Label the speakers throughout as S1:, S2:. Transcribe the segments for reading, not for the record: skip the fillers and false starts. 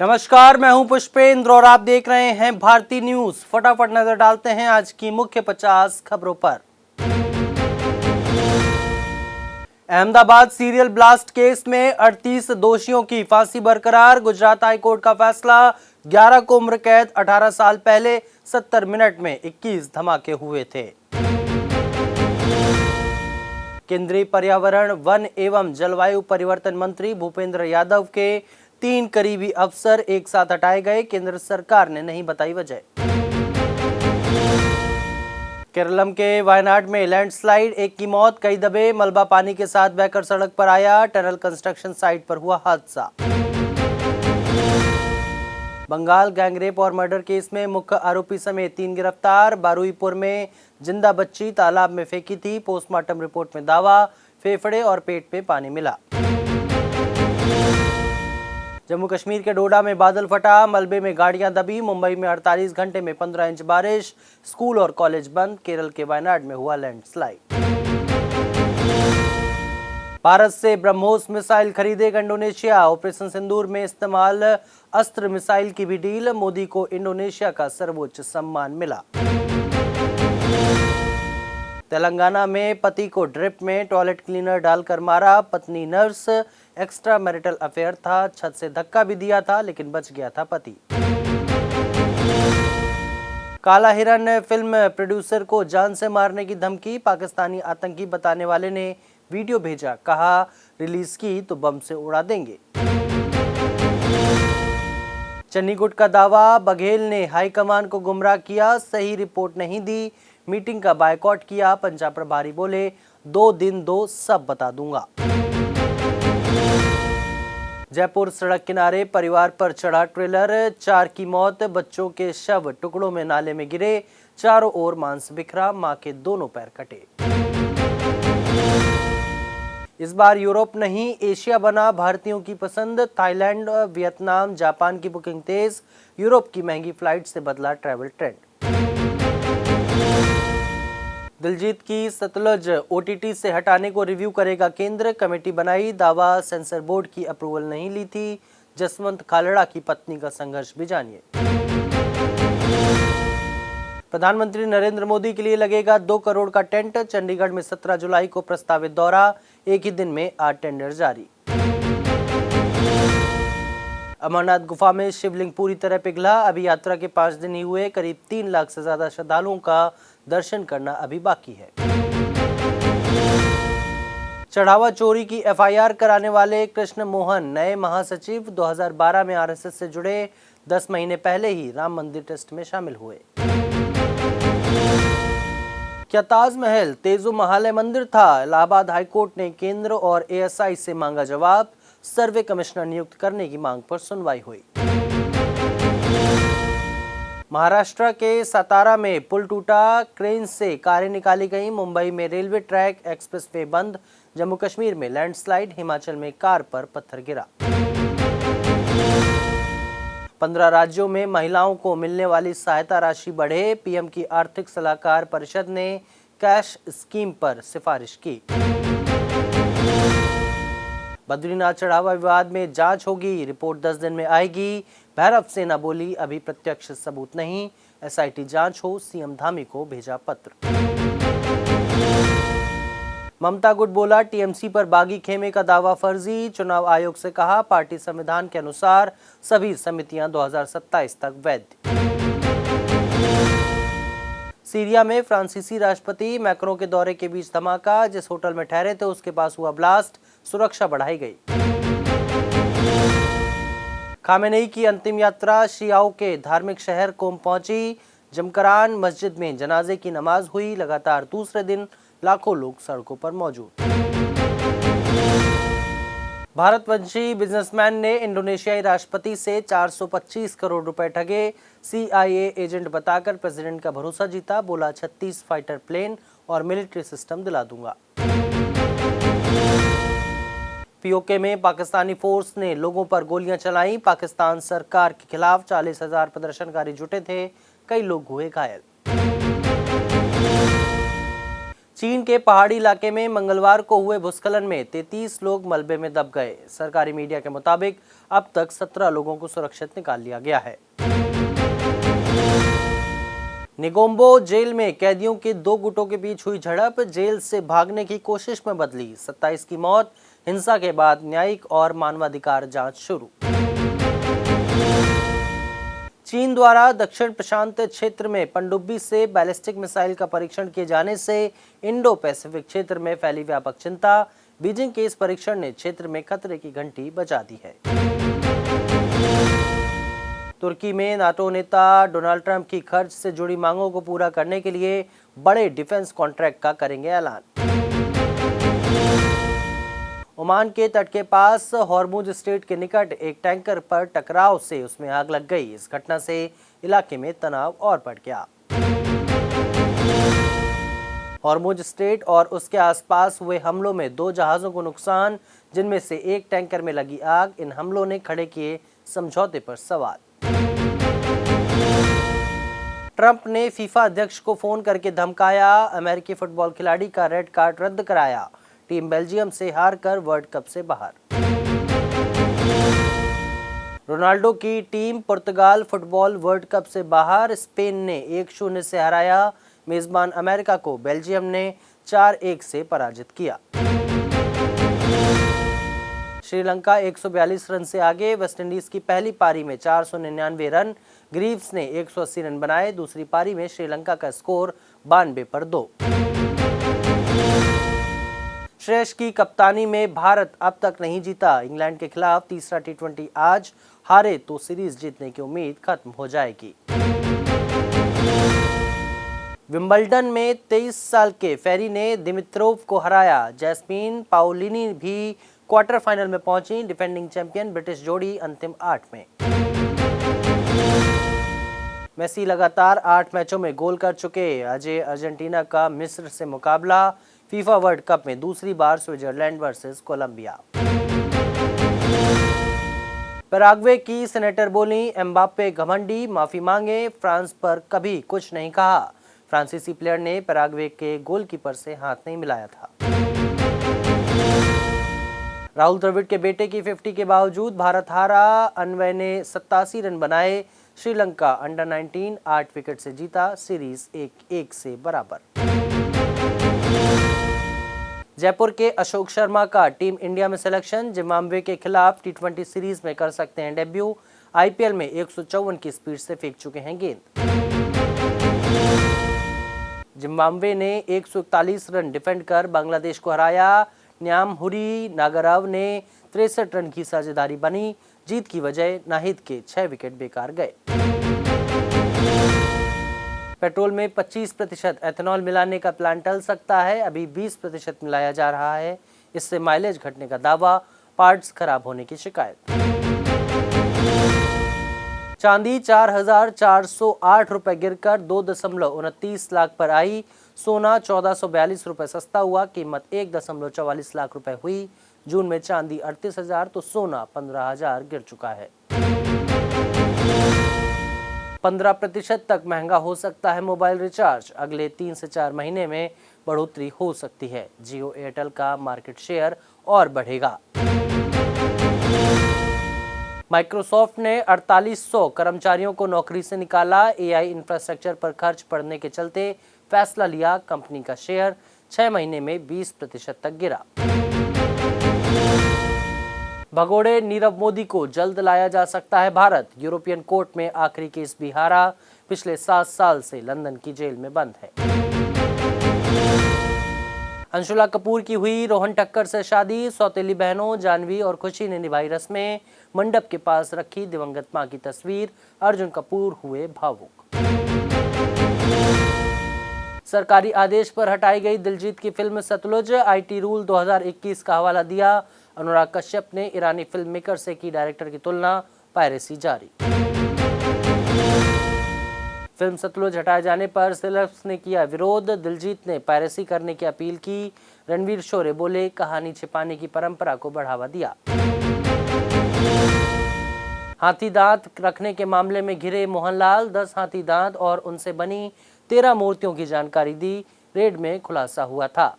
S1: नमस्कार, मैं हूं पुष्पेंद्र और आप देख रहे हैं भारती न्यूज। फटाफट नजर डालते हैं आज की मुख्य 50 खबरों पर। अहमदाबाद सीरियल ब्लास्ट केस में 38 दोषियों की फांसी बरकरार। गुजरात हाईकोर्ट का फैसला, 11 को उम्र कैद। 18 साल पहले 70 मिनट में 21 धमाके हुए थे। केंद्रीय पर्यावरण, वन एवं जलवायु परिवर्तन मंत्री भूपेंद्र यादव के 3 करीबी अफसर एक साथ हटाए गए। केंद्र सरकार ने नहीं बताई वजह। केरलम के वायनाड में लैंडस्लाइड, एक की मौत, कई दबे। मलबा पानी के साथ बहकर सड़क पर आया। टनल कंस्ट्रक्शन साइट पर हुआ हादसा। बंगाल गैंगरेप और मर्डर केस में मुख्य आरोपी समेत 3 गिरफ्तार। बारुईपुर में जिंदा बच्ची तालाब में फेंकी थी। पोस्टमार्टम रिपोर्ट में दावा, फेफड़े और पेट में पानी मिला। जम्मू कश्मीर के डोडा में बादल फटा, मलबे में गाड़ियां दबी। मुंबई में 48 घंटे में 15 इंच बारिश। स्कूल और कॉलेज बंद। केरल के वायनाड में हुआ लैंडस्लाइड। भारत से ब्रह्मोस मिसाइल खरीदेगा इंडोनेशिया। ऑपरेशन सिंदूर में इस्तेमाल अस्त्र मिसाइल की भी डील। मोदी को इंडोनेशिया का सर्वोच्च सम्मान मिला। तेलंगाना में पति को ड्रिप में टॉयलेट क्लीनर डालकर मारा। पत्नी नर्स, एक्स्ट्रा मैरिटल अफेयर था। छत से धक्का भी दिया था लेकिन बच गया था पति। काला हिरन फिल्म प्रोड्यूसर को जान से मारने की धमकी। पाकिस्तानी आतंकी बताने वाले ने वीडियो भेजा, कहा रिलीज की तो बम से उड़ा देंगे। चन्नीगुट का दावा, बघेल ने हाईकमान को गुमराह किया, सही रिपोर्ट नहीं दी। मीटिंग का बायकॉट किया। पंजाब प्रभारी बोले 2 दिन दो, सब बता दूंगा। जयपुर सड़क किनारे परिवार पर चढ़ा ट्रेलर, 4 की मौत। बच्चों के शव टुकड़ों में नाले में गिरे। चारों ओर मांस बिखरा। मां के दोनों पैर कटे। इस बार यूरोप नहीं एशिया बना भारतीयों की पसंद। थाईलैंड, वियतनाम, जापान की बुकिंग तेज। यूरोप की महंगी फ्लाइट से बदला ट्रैवल ट्रेंड। दिलजीत की सतलज ओटीटी से हटाने को रिव्यू करेगा केंद्र। कमेटी बनाई। दावा, सेंसर बोर्ड की अप्रूवल नहीं ली थी। जसवंत खालड़ा की पत्नी का संघर्ष भी जानिए। प्रधानमंत्री नरेंद्र मोदी के लिए लगेगा 2 करोड़ का टेंट। चंडीगढ़ में 17 जुलाई को प्रस्तावित दौरा। एक ही दिन में 8 टेंडर जारी। अमरनाथ गुफा में शिवलिंग पूरी तरह पिघला। अभी यात्रा के 5 दिन ही हुए। करीब 3 लाख से ज्यादा श्रद्धालुओं का दर्शन करना अभी बाकी है। चढ़ावा चोरी की एफआईआर कराने वाले कृष्ण मोहन नए महासचिव। 2012 में आरएसएस से जुड़े, 10 महीने पहले ही राम मंदिर ट्रस्ट में शामिल हुए। क्या ताजमहल तेजो महालय मंदिर था? इलाहाबाद हाईकोर्ट ने केंद्र और एएसआई से मांगा जवाब। सर्वे कमिश्नर नियुक्त करने की मांग पर सुनवाई हुई। महाराष्ट्र के सातारा में पुल टूटा, क्रेन से कारें निकाली गई। मुंबई में रेलवे ट्रैक, एक्सप्रेसवे बंद। जम्मू कश्मीर में लैंडस्लाइड। हिमाचल में कार पर पत्थर गिरा। 15 राज्यों में महिलाओं को मिलने वाली सहायता राशि बढ़े। पीएम की आर्थिक सलाहकार परिषद ने कैश स्कीम पर सिफारिश की। बद्रीनाथ चढ़ावा विवाद में जांच होगी। रिपोर्ट 10 दिन में आएगी। भैरव सेना बोली अभी प्रत्यक्ष सबूत नहीं। एसआईटी जांच हो। सीएम धामी को भेजा पत्र। ममता गुट बोला टीएमसी पर बागी खेमे का दावा फर्जी। चुनाव आयोग से कहा पार्टी संविधान के अनुसार सभी समितियां 2027 तक वैध। सीरिया में फ्रांसीसी राष्ट्रपति मैक्रों के दौरे के बीच धमाका। जिस होटल में ठहरे थे उसके पास हुआ ब्लास्ट। सुरक्षा बढ़ाई गई। खामेनेई की अंतिम यात्रा शियाओं के धार्मिक शहर कोम पहुंची। जमकरान मस्जिद में जनाजे की नमाज हुई। लगातार दूसरे दिन लाखों लोग सड़कों पर मौजूद। भारतवंशी बिजनेसमैन ने इंडोनेशियाई राष्ट्रपति से 425 करोड़ रुपए ठगे। सीआईए एजेंट बताकर प्रेसिडेंट का भरोसा जीता। बोला 36 फाइटर प्लेन और मिलिट्री सिस्टम दिला दूंगा। पीओके में पाकिस्तानी फोर्स ने लोगों पर गोलियां चलाई। पाकिस्तान सरकार के खिलाफ 40,000 प्रदर्शनकारी जुटे थे। कई लोग हुए घायल। चीन के पहाड़ी इलाके में मंगलवार को हुए भूस्खलन में 33 लोग मलबे में दब गए। सरकारी मीडिया के मुताबिक अब तक 17 लोगों को सुरक्षित निकाल लिया गया है। निगोम्बो जेल में कैदियों के दो गुटों के बीच हुई झड़प जेल से भागने की कोशिश में बदली। 27 की मौत। हिंसा के बाद न्यायिक और मानवाधिकार जांच शुरू। चीन द्वारा दक्षिण प्रशांत क्षेत्र में पनडुब्बी से बैलिस्टिक मिसाइल का परीक्षण किए जाने से इंडो पैसिफिक क्षेत्र में फैली व्यापक चिंता। बीजिंग के इस परीक्षण ने क्षेत्र में खतरे की घंटी बजा दी है। तुर्की में नाटो नेता डोनाल्ड ट्रंप की खर्च से जुड़ी मांगों को पूरा करने के लिए बड़े डिफेंस कॉन्ट्रैक्ट का करेंगे ऐलान। ओमान के तट के पास हॉर्मुज स्ट्रेट के निकट एक टैंकर पर टकराव से उसमें आग लग गई। इस घटना से इलाके में तनाव और बढ़ गया। हॉर्मुज स्ट्रेट और उसके आसपास हुए हमलों में 2 जहाजों को नुकसान, जिनमें से एक टैंकर में लगी आग। इन हमलों ने खड़े किए समझौते पर सवाल। ट्रंप ने फीफा अध्यक्ष को फोन करके धमकाया। अमेरिकी फुटबॉल खिलाड़ी का रेड कार्ड रद्द कराया। टीम बेल्जियम से हारकर वर्ल्ड कप से बाहर। रोनाल्डो की टीम पुर्तगाल फुटबॉल वर्ल्ड कप से बाहर। स्पेन ने 1-0 से हराया। मेजबान अमेरिका को बेल्जियम ने 4-1 से पराजित किया। श्रीलंका 142 रन से आगे। वेस्टइंडीज की पहली पारी में 499 रन। ग्रीव्स ने 180 रन बनाए। दूसरी पारी में श्रीलंका का स्कोर 92 पर 2। श्रेयस की कप्तानी में भारत अब तक नहीं जीता। इंग्लैंड के खिलाफ तीसरा टी20 आज हारे तो सीरीज जीतने की उम्मीद खत्म हो जाएगी। विंबलडन में 23 साल के फेरी ने दिमित्रोव को हराया। जैस्मीन पाओलिनी भी क्वार्टर फाइनल में पहुंची। डिफेंडिंग चैंपियन ब्रिटिश जोड़ी अंतिम 8 में। मेसी लगातार 8 मैचों में गोल कर चुके। अजय अर्जेंटीना का मिस्र से मुकाबला। फीफा वर्ल्ड कप में दूसरी बार स्विट्जरलैंड वर्सेस कोलंबिया। पैराग्वे की सेनेटर बोली, एम्बाप्पे घमंडी, माफी मांगे, फ्रांस पर कभी कुछ नहीं कहा। फ्रांसीसी प्लेयर ने पैराग्वे के गोलकीपर से हाथ नहीं मिलाया था। राहुल द्रविड़ के बेटे की 50 के बावजूद भारत हारा। अनवय ने 87 रन बनाए। श्रीलंका अंडर 19 8 विकेट से जीता। सीरीज 1-1 से बराबर। जयपुर के अशोक शर्मा का टीम इंडिया में सिलेक्शन। जिम्बाब्वे के खिलाफ टी20 सीरीज में कर सकते हैं डेब्यू। आईपीएल में 154 की स्पीड से फेंक चुके हैं गेंद। जिम्बाब्वे ने 141 रन डिफेंड कर बांग्लादेश को हराया। न्यामहुरी नागराव ने 63 रन की साझेदारी बनी। जीत की वजह नाहिद के 6 विकेट बेकार गए। पेट्रोल में 25% एथेनॉल मिलाने का प्लान टल सकता है। अभी 20% मिलाया जा रहा है। इससे माइलेज घटने का दावा, पार्ट्स खराब होने की शिकायत। चांदी 4,408 रुपए गिरकर 2.29 लाख पर आई। सोना 1442 रुपए सस्ता हुआ। कीमत 1.44 लाख रुपए हुई। जून में चांदी 38,000 तो सोना 15,000 गिर चुका है। 15% तक महंगा हो सकता है मोबाइल रिचार्ज। अगले 3 से 4 महीने में बढ़ोतरी हो सकती है। जियो एयरटेल का मार्केट शेयर और बढ़ेगा। माइक्रोसॉफ्ट ने 4800 कर्मचारियों को नौकरी से निकाला। एआई इंफ्रास्ट्रक्चर पर खर्च पड़ने के चलते फैसला लिया। कंपनी का शेयर 6 महीने में 20% तक गिरा। भगोड़े नीरव मोदी को जल्द लाया जा सकता है भारत। यूरोपियन कोर्ट में आखिरी केस भी हारा। पिछले 7 साल से लंदन की जेल में बंद है। अंशुला कपूर की हुई रोहन ठक्कर से शादी। सौतेली बहनों जानवी और खुशी ने निभाई रस्में। मंडप के पास रखी दिवंगत मां की तस्वीर। अर्जुन कपूर हुए भावुक। सरकारी आदेश पर हटाई गई दिलजीत की फिल्म सतलुज। आईटी रूल 2021 का हवाला दिया। अनुराग कश्यप ने ईरानी फिल्म मेकर से की डायरेक्टर की तुलना। पायरेसी जारी। फिल्म सतलुज हटाए जाने पर सेलेब्स ने किया विरोध। दिलजीत ने पायरेसी करने की अपील की। रणवीर शोरे बोले, कहानी छिपाने की परंपरा को बढ़ावा दिया। हाथी दांत रखने के मामले में घिरे मोहनलाल। 10 हाथी दांत और उनसे बनी 13 मूर्तियों की जानकारी दी। रेड में खुलासा हुआ था।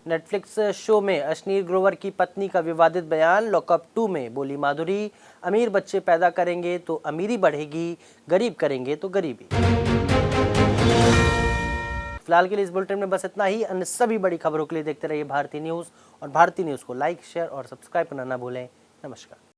S1: नेटफ्लिक्स शो में अश्नीर ग्रोवर की पत्नी का विवादित बयान। लॉकअप 2 में बोली माधुरी, अमीर बच्चे पैदा करेंगे तो अमीरी बढ़ेगी, गरीब करेंगे तो गरीबी। फिलहाल के लिए इस बुलेटिन में बस इतना ही। अन्य सभी बड़ी खबरों के लिए देखते रहिए भारतीय न्यूज़ और भारतीय न्यूज़ को लाइक, शेयर और सब्सक्राइब करना ना भूलें। नमस्कार।